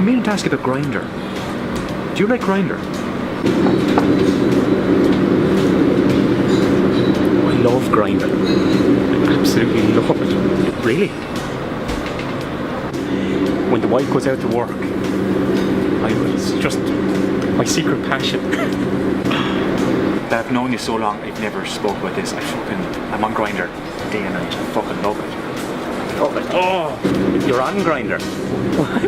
I'm meaning to ask you about Grindr. Do you like Grindr? I love Grindr. I absolutely love it. Really? When the wife goes out to work, it's just my secret passion. I've known you so long, I've never spoke about this. I'm on Grindr day and night. I fucking love it. Love it. Oh, you're on Grindr.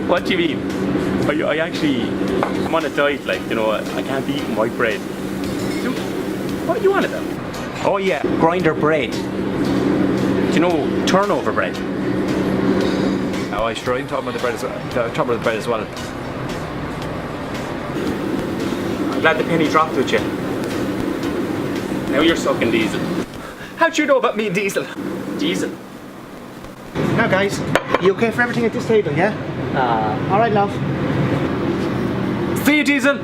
What do you mean? I'm on a diet, like, you know, I can't be eating white bread. What are you on about? Oh yeah, Grindr bread. Do you know turnover bread? Oh, I sure I'm talking about the bread as well. I'm glad the penny dropped with you. Now you're sucking diesel. How'd you know about me and Diesel? Diesel? Now guys, you okay for everything at this table, yeah? Alright love. See you, Diesel!